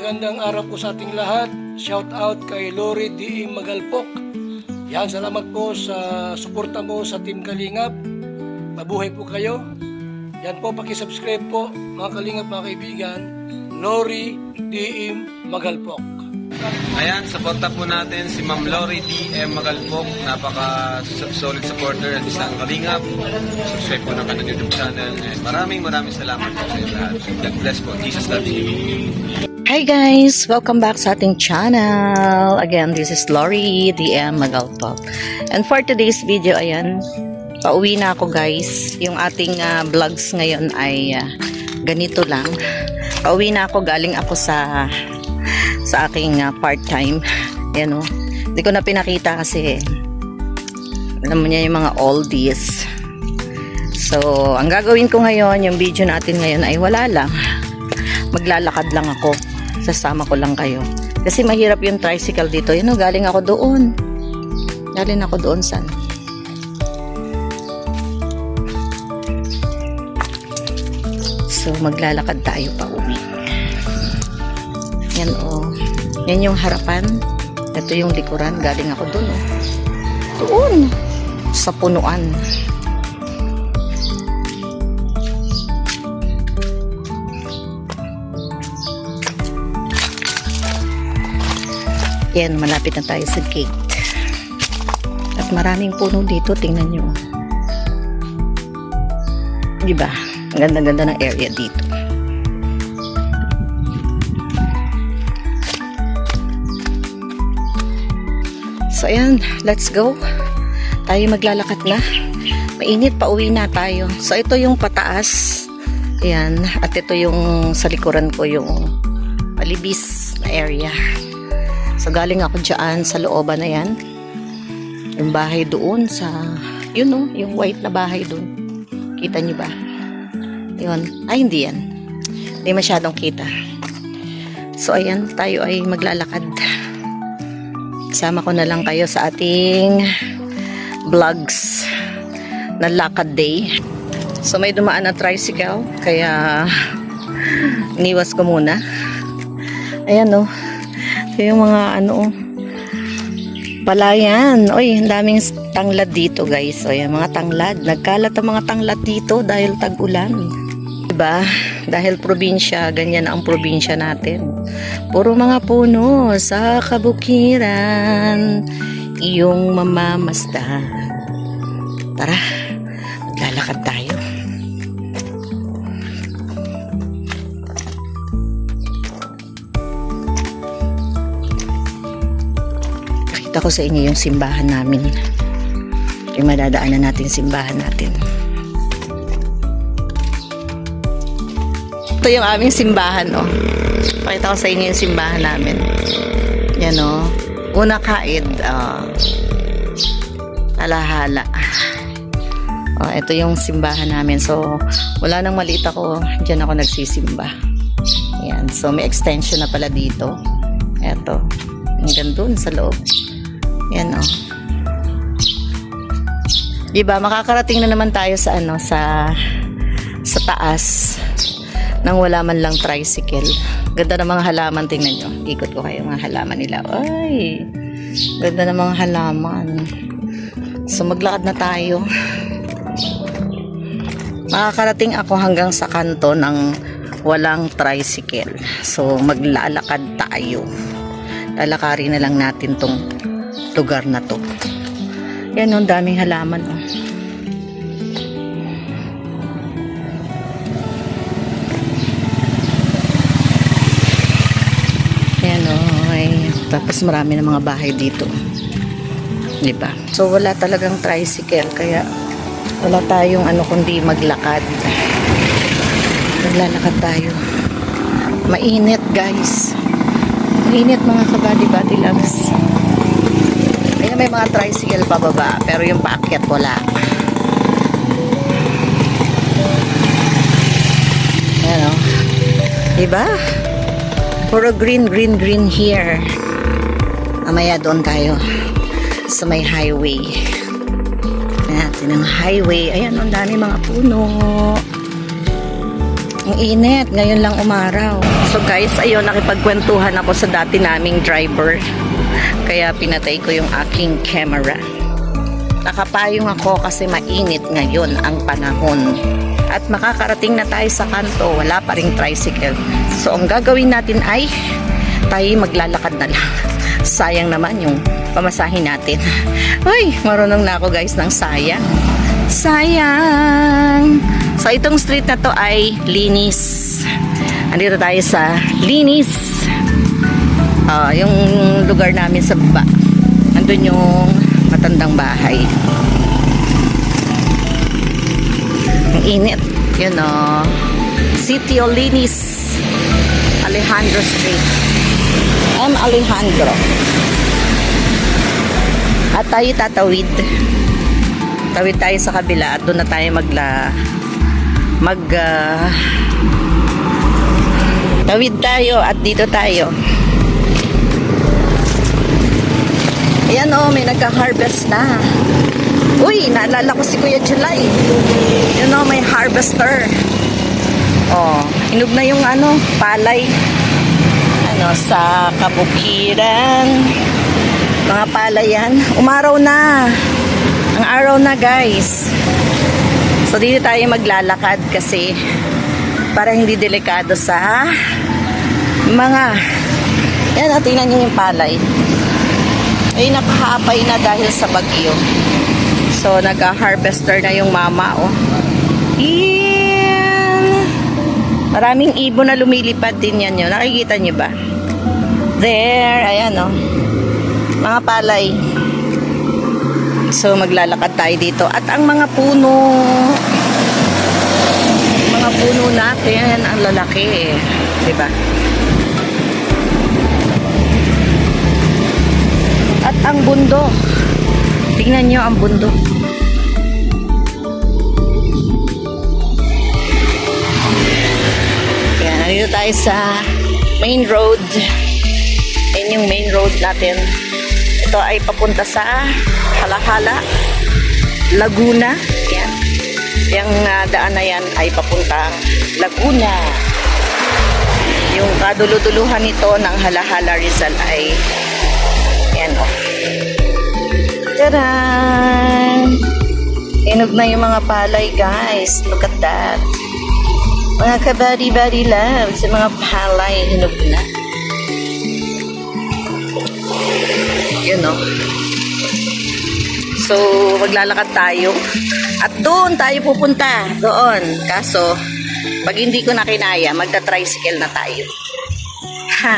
magandang araw po sa ating lahat. Shout out kay Lori D. Magalpok. Yan, salamat po sa suporta mo sa Team Kalingap. Mabuhay po kayo. Yan po, pakisubscribe po mga Kalingap, mga kaibigan. Lori D. Magalpok. Ayan, suporta po natin si Ma'am Lori D.M. Magalpok. Napaka-solid supporter at isang Kalingap. Subscribe po ng kanyang YouTube channel. And maraming salamat po sa inyo lahat. God bless po. Jesus loves you. Hi guys! Welcome back sa ating channel. Again, this is Lori D.M. Magalpok. And for today's video, ayan, pauwi na ako guys. Yung ating vlogs ngayon ay ganito lang. Pauwi na ako, galing ako sa aking part-time. Ayan o. Hindi ko na pinakita kasi alam mo niya yung mga oldies. So, ang gagawin ko ngayon, yung video natin ngayon ay wala lang. Maglalakad lang ako. Sasama ko lang kayo. Kasi mahirap yung tricycle dito. Yun o, galing ako doon. Galing ako doon saan? So, maglalakad tayo pa uwi. Yan o. Yan yung harapan. Ito yung likuran. Galing ako doon o. Doon. Sa punuan. Yan, malapit na tayo sa gate. At maraming puno dito. Tingnan nyo. Diba? Ang ganda-ganda ng area dito. So, ayan. Let's go. Tayo maglalakad na. Mainit, pauwi na tayo. So, ito yung pataas. Ayan. At ito yung sa likuran ko, yung palibis na area. So, galing ako dyan sa looban na yan. Yung bahay doon sa, yun o, yung white na bahay doon. Kita nyo ba? Yun. Ay, hindi yan. Hindi masyadong kita. So, ayan, tayo ay maglalakad. Sama ko na lang kayo sa ating vlogs na lakad day. So, may dumaan na tricycle, kaya iniwas ko muna. Ayan o. Yung mga ano, palayan. Oy, ang daming tanglad dito guys. O yan, mga tanglad. Nagkalat ang mga tanglad dito dahil tag-ulan. Diba? Dahil probinsya, ganyan ang probinsya natin. Puro mga puno sa kabukiran, iyong mamamasdan. Tara, maglalakad tayo. Pakita ko sa inyo yung simbahan namin. Yung madadaanan natin simbahan natin. Ito yung aming simbahan, oh. Pakita ko sa inyo yung simbahan namin. Yan, oh. Una kaid, alahala. Oh, ito yung simbahan namin. So, wala nang maliit ako. Diyan ako nagsisimba. Yan. So, may extension na pala dito. Eto. Hanggang dun sa loob. Yan, oh. Diba, makakarating na naman tayo sa ano, sa taas nang wala man lang tricycle. Ganda ng mga halaman, tingnan nyo. Ikot ko kayo mga halaman nila. Ay, ganda ng mga halaman. So, maglakad na tayo. Makakarating ako hanggang sa kanto ng walang tricycle. So, maglalakad tayo. Lalakarin na lang natin tong lugar na to. Yan, ang daming halaman, oh. Yan, oh, ay, tapos marami na mga bahay dito. Diba? So, wala talagang tricycle, kaya wala tayong ano kundi maglakad. Maglalakad tayo. Mainit, guys. Mainit, mga kabady-body loves. Ayan, may mga tricycle pababa, pero yung paakyat wala. Ayan, o. Diba? Puro green here. Mamaya doon tayo sa may highway. Ayan, natin ang highway. Ayan, ang dami mga puno. Ang init, ngayon lang umaraw. So guys, ayun, nakipagkwentuhan ako sa dati naming driver. Kaya pinatay ko yung aking camera. Nakapayong ako kasi mainit ngayon ang panahon. At makakarating na tayo sa kanto, wala pa ring tricycle. So ang gagawin natin ay tayo maglalakad na lang. Sayang naman yung pamasahin natin. Uy, marunong na ako guys ng sayang. Sayang! So itong street na to ay Linis. Andito tayo sa Linis. Yung lugar namin sa baba. Andun yung matandang bahay. Ang init. Yun o. City of Linis. Alejandro Street. I'm Alejandro. At tayo tatawid. Tawid tayo sa kabila at doon na tayo tawid tayo at dito tayo. Ayan o, may nagka-harvest na. Uy, naalala ko si Kuya July. Yun o, may harvester. Oh, hinog na yung palay. Sa kabukiran. Mga palay yan. Umaraw na. Ang araw na guys. So dito tayo maglalakad kasi para hindi delikado sa mga yan, tingnan nyo yung palay. Ay nakahapay na dahil sa bagyo. So nag-harvester na yung mama oh. Yan. Maraming ibon na lumilipad din yan yun. Nakikita nyo ba? There, ayan oh. Mga palay. So maglalakad tayo dito. At ang mga puno natin, ang lalaki eh. Diba? At ang bundok. Tingnan nyo ang bundok. Yan, nandito tayo sa main road. Yan yung main road natin. Ito ay papunta sa Halahala, Laguna. Yan. Yung daan na yan ay papuntang Laguna. Yung kaduluduluhan nito ng Halahala Rizal ay yan o. Tadaan! Inog na yung mga palay guys. Look at that. Mga kabady-body loves. Yung mga palay hinog na. Yun o. So, maglalakad tayo. At doon tayo pupunta. Doon. Kaso, pag hindi ko na kinaya, magta-tricycle na tayo. Ha!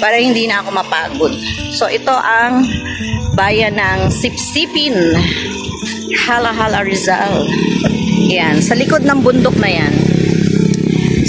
Para hindi na ako mapagod. So, ito ang bayan ng Sipsipin. Halahala Rizal. Yan. Sa likod ng bundok na yan.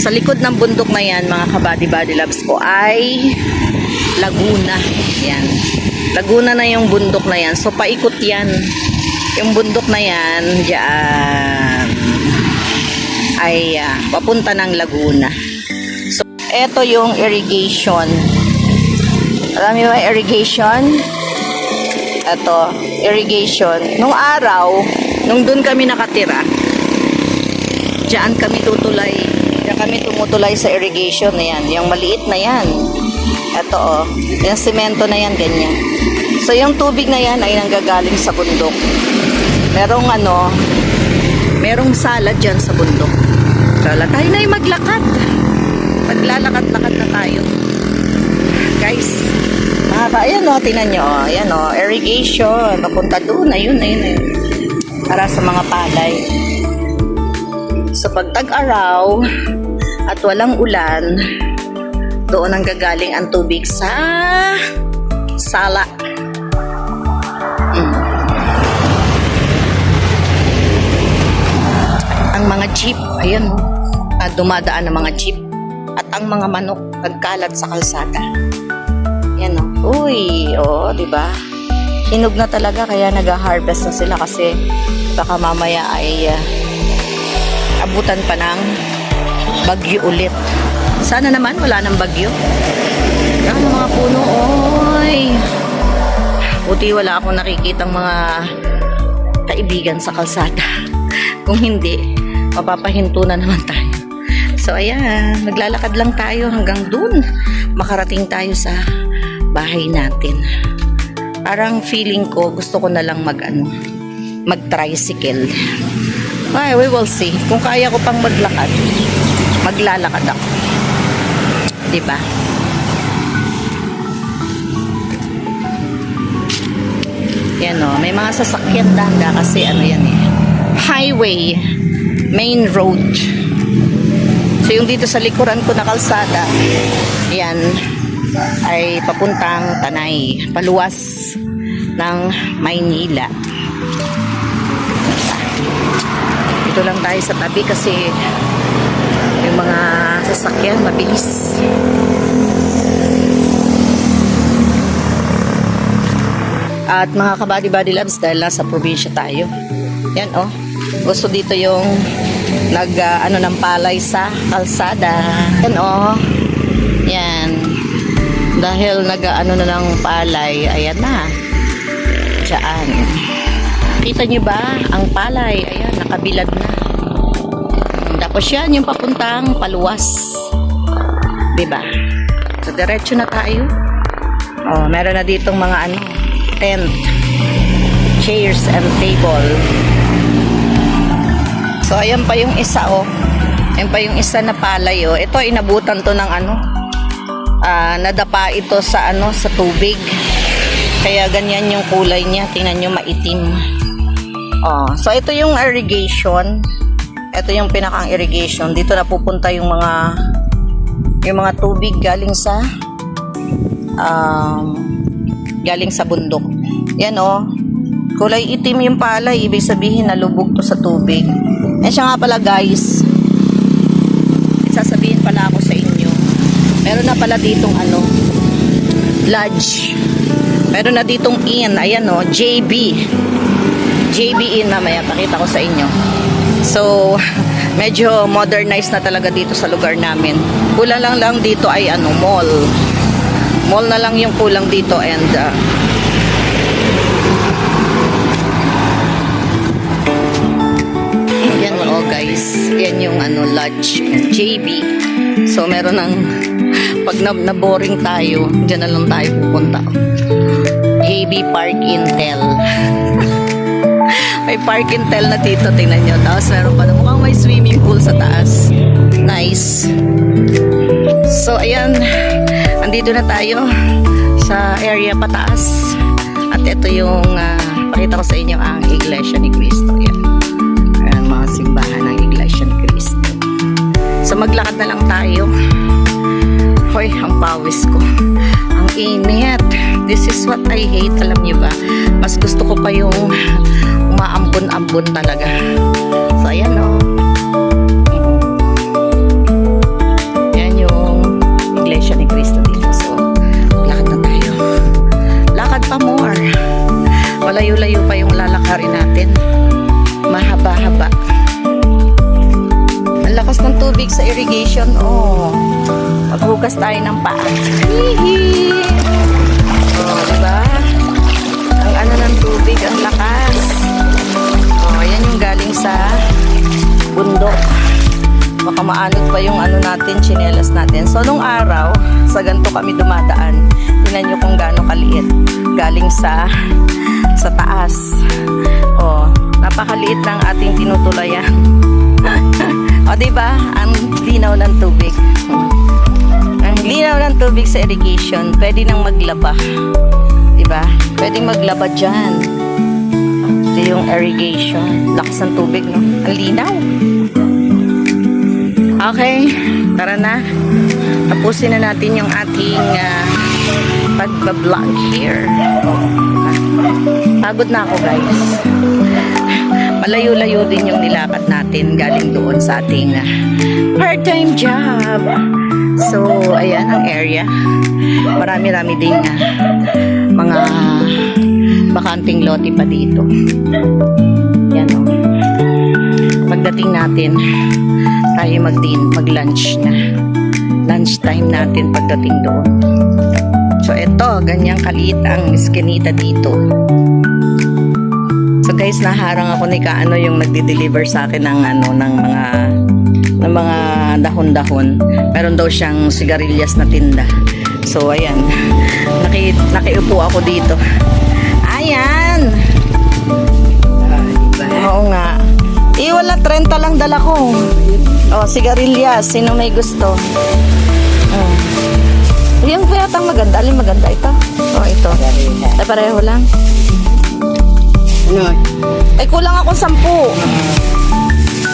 Sa likod ng bundok na yan, mga kabady-body loves ko, ay Laguna. Yan. Laguna na yung bundok na yan. So, paikot yan. Yung bundok na yan, dyan, ay papunta ng Laguna. So, eto yung irrigation. Alam niyo ba irrigation? Eto, irrigation. Nung araw, nung dun kami nakatira, dyan kami tutulay. Dyan kami tumutulay sa irrigation na yan. Yung maliit na yan. Eto oh, yung semento na yan, ganyan. So yung tubig na yan ay nanggagaling sa bundok. Merong salad dyan sa bundok. Kala tayo na yung maglakad. Maglalakad-lakad na tayo. Guys, ayan o, tingnan nyo o. Ayan o, irrigation. Papunta doon, ayun. Para sa mga palay. So pag tag-araw at walang ulan, doon ang gagaling ang tubig sa sala. Ang mga jeep, ayan, dumadaan ng mga jeep. At ang mga manok nagkalat sa kalsada. Yan o. Uy, diba? Hinog na talaga kaya nag-harvest na sila kasi baka mamaya ay abutan pa ng bagyo ulit. Sana naman wala nang bagyo. Yan ang mga puno, oy. Buti wala akong nakikitang mga kaibigan sa kalsada. Kung hindi, mapapahinto na naman tayo. So ayan, maglalakad lang tayo hanggang dun. Makarating tayo sa bahay natin. Parang feeling ko, gusto ko na lang mag-tricycle. Ay, we will see. Kung kaya ko pang maglakad, maglalakad ako. Diba? Yan o, may mga sasakyan danda kasi ano yan eh. Highway, main road. So yung dito sa likuran ko na kalsada, yan ay papuntang Tanay, paluwas ng Maynila. Dito lang tayo sa tabi kasi yung mga sasakyan mabilis. At mga kabady-body loves, dahil nasa probinsya tayo. Yan oh. Gusto dito yung ano ng palay sa kalsada. Yan oh. Yan. Dahil ano na ng palay, ayan na. Diyan. Kita nyo ba ang palay? Ayan, nakabilad na. Tapos yan, yung papuntang paluwas. Diba? So, diretso na tayo. Oh, meron na ditong mga tent, chairs and table. So ayan pa yung isa oh. Ayan pa yung isa na palay oh. Ito inabutan to ng nadapa ito sa sa tubig. Kaya ganyan yung kulay niya. Tingnan nyo, maitim. Oh, so ito yung irrigation. Ito yung pinakang irrigation. Dito na pupunta yung mga tubig galing sa bundok. Yan oh. Kulay itim yung palay. Ibig sabihin nalubog to sa tubig. Yan siya nga pala guys. Sasabihin pala ako sa inyo. Meron na pala ditong lodge. Meron na ditong inn. Ayan oh. JB Inn. Mamaya pakita ko sa inyo. So medyo modernized na talaga dito sa lugar namin. Kulang lang dito ay mall. Mall na lang yung kulang dito and yan oh guys, yan yung lodge JB. So meron ng pag na-boring tayo, dyan na lang tayo pupunta. JB Park Intel. May Park Intel na dito, tingnan nyo. Tapos meron pa na mukhang may swimming pool sa taas. Nice. So ayan, andito na tayo sa area pataas. At ito yung pakita ko sa inyo ang Iglesia ni Cristo. Yan. Ayan, mga simbahan ng Iglesia ni Cristo. So maglakad na lang tayo. Hoy, ang pawis ko. Ang init. This is what I hate. Alam niyo ba? Mas gusto ko pa yung umaambon-ambon talaga. So ayan o. Yan yung Iglesia ni Cristo dito. So lakad na tayo. Lakad pa more. Malayo-layo pa yung lalakarin natin. Mahaba-haba. Ang lakas ng tubig sa irrigation. Oh. Maghugas tayo ng paa. Hihi! Oh, diba? Ang ng tubig, ang lakas. Oh, yan yung galing sa bundok. Baka maanod pa yung natin, tsinelas natin. So, nung araw, sa ganito kami dumadaan. Tingnan nyo kung gaano kaliit. Galing sa taas. Oh, napakaliit ng ating tinutulayan. O, diba? Ang linaw ng tubig. Ang linaw ng tubig sa irrigation. Pwede nang maglaba. Diba? Pwede maglaba dyan. Ito yung irrigation. Lakas ng tubig, no? Ang linaw. Okay. Tara na. Tapusin na natin yung ating pagbablog here. Pagod na ako, guys. Malayo-layo din yung nilakad natin galing doon sa ating part-time job. So, ayan ang area. Marami-rami din mga bakanting lote pa dito. Yan o. Pagdating natin, tayo mag-lunch na. Lunch time natin pagdating doon. So, ito, ganyang kaliit ang miskinita dito. So guys, naharang ako ni Kaano yung nagde-deliver sa akin ng mga dahon-dahon. Meron daw siyang sigarilyas na tinda. So ayan, nakiupo ako dito. Ayan. Oo nga. Wala 30 lang dala ko. Oh, sigarilyas, sino may gusto? Yung yatang maganda, alin maganda ito? Oh, ito. Ay, pareho lang. Ay, kulang ako 10.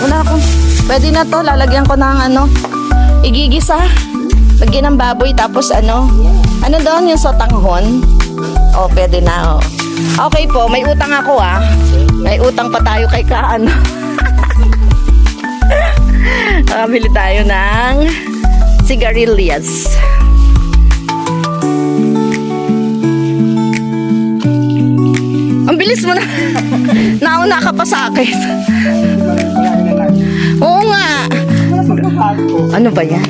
Wala akong, pwede na to, lalagyan ko ng igigisa. Lagyan ng baboy, tapos ano doon yung sotanghon? Oh, pwede na, oh. Okay po, may utang ako, ah. May utang pa tayo kay Kaano. Bili tayo ng sigarilyas. Ang bilis mo na. Nauna ka pa sa akin. Oo nga. Ano ba yan?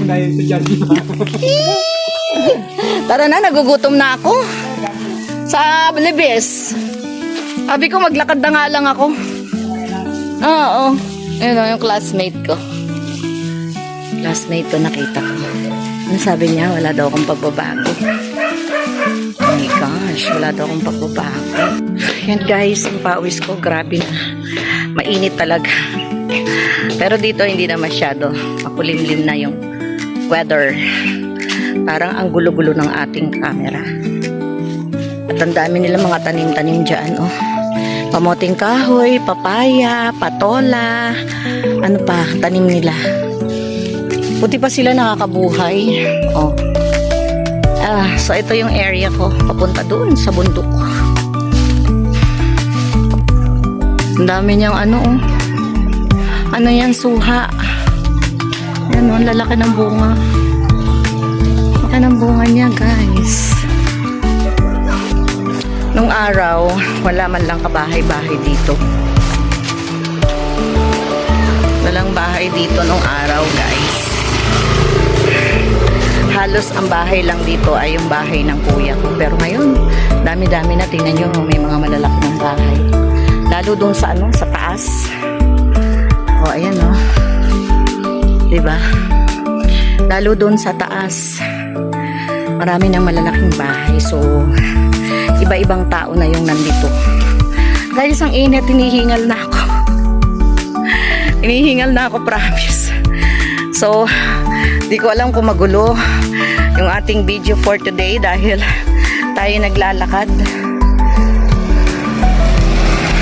Tara na, nagugutom na ako. Sa Libes. Sabi ko, maglakad na nga lang ako. Oo. Ayun yung classmate ko. Classmate ko, nakita ko. Ano sabi niya? Wala daw akong pagbabago. Oh my gosh, wala daw akong pagbabago. Yan guys, ang pawis ko, grabe na. Mainit talaga. Pero dito hindi na masyado. Makulimlim na yung weather. Parang ang gulo-gulo ng ating camera. At ang dami nila mga tanim-tanim dyan, oh. Pamoting kahoy, papaya, patola, ano pa, tanim nila. Buti pa sila nakakabuhay. Oh. So ito yung area ko, papunta doon sa bundok. Ang dami niyang oh. Ano yan, suha. Yan, ang lalaki ng bunga. Laki ng bunga niya, guys. Nung araw, wala man lang kabahay-bahay dito. Walang bahay dito nung araw, guys. Halos ang bahay lang dito ay yung bahay ng kuya ko. Pero ngayon, dami-dami na. Tingnan nyo, may mga malalaki ng bahay. Lalo doon sa sa taas. O, ayan o. Diba? Lalo doon sa taas. Marami ng malalaking bahay. So, iba-ibang tao na yung nandito. Guys, ang init, hinihingal na ako. Hinihingal na ako, promise. So, di ko alam kung magulo yung ating video for today dahil tayo naglalakad.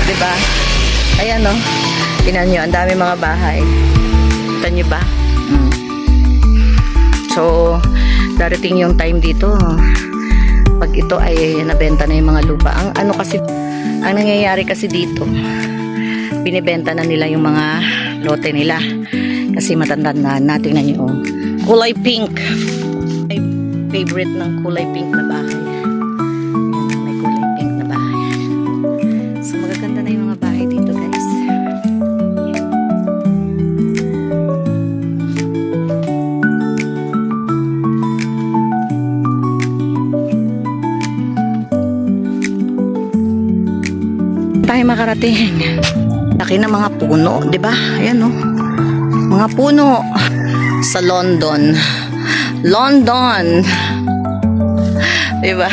Diba? Ayan o. Tingnan nyo, ang dami mga bahay. Kita nyo ba? So, darating yung time dito. Pag ito ay nabenta na yung mga lupa. Ang nangyayari kasi dito, binibenta na nila yung mga lote nila. Kasi matanda na natin na nyo. Kulay pink. My favorite ng kulay pink na bahay. May kulay pink na bahay. So magaganda na yung mga bahay dito, guys. Tayo makarating. Laki ng mga puno, 'di ba? Ayan oh. Mga puno sa London. London. 'Di ba?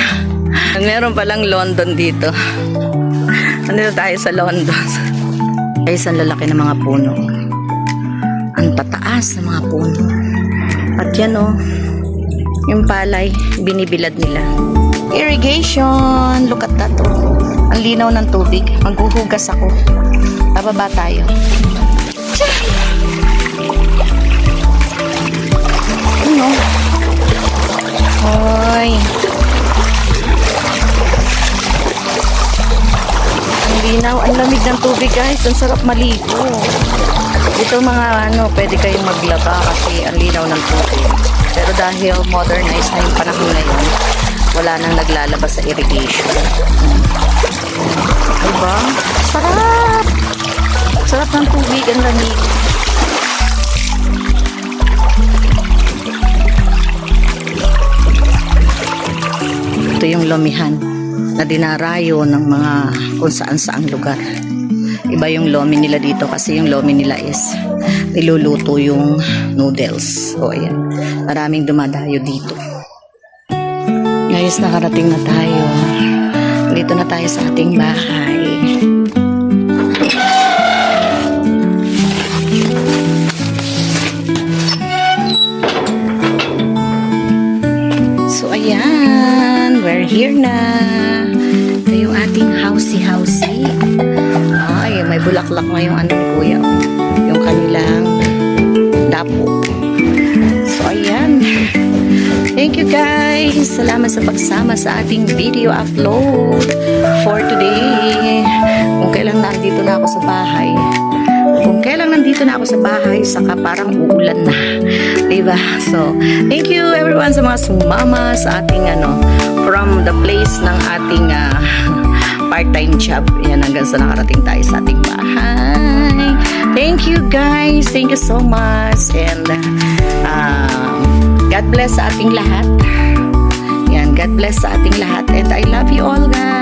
Meron palang London dito. Nandito tayo sa London. Guys, ang lalaki ng mga puno. Ang tataas ng mga puno. At yan oh, yung palay, binibilad nila. Irrigation. Look at that oh. Ang linaw ng tubig. Maghuhugas ako. Bababa tayo. Ano? Hoy. Ang linaw. Ang lamig ng tubig, guys. Ang sarap maligo. Ito mga pwede kayong maglaba kasi ang linaw ng tubig. Pero dahil modernized na yung panahon ngayon, wala nang naglalabas sa irrigation. Diba? Sarap! Sarap ng tubig, ang lamig. Ito yung lomihan na dinarayo ng mga kung saan-saang lugar. Iba yung lomi nila dito kasi yung lomi nila is niluluto yung noodles. O ayan, maraming dumadayo dito. Guys, nakarating na tayo. Dito na tayo sa ating bahay. So ayan, we're here na. Ito yung ating housey-housey. Ay, may bulaklak na yung ano ni Kuya. Yung kanilang dapo. So ayan. Thank you guys. Salamat sa pagsama sa ating video upload for today. Kung kailan nandito na ako sa bahay. Saka parang uulan na. Diba? So, thank you everyone sa mga sumama sa ating from the place ng ating part-time job. Yan, hanggang sa nakarating tayo sa ating bahay. Thank you guys. Thank you so much. And God bless sa ating lahat. Yan, God bless sa ating lahat. And I love you all guys.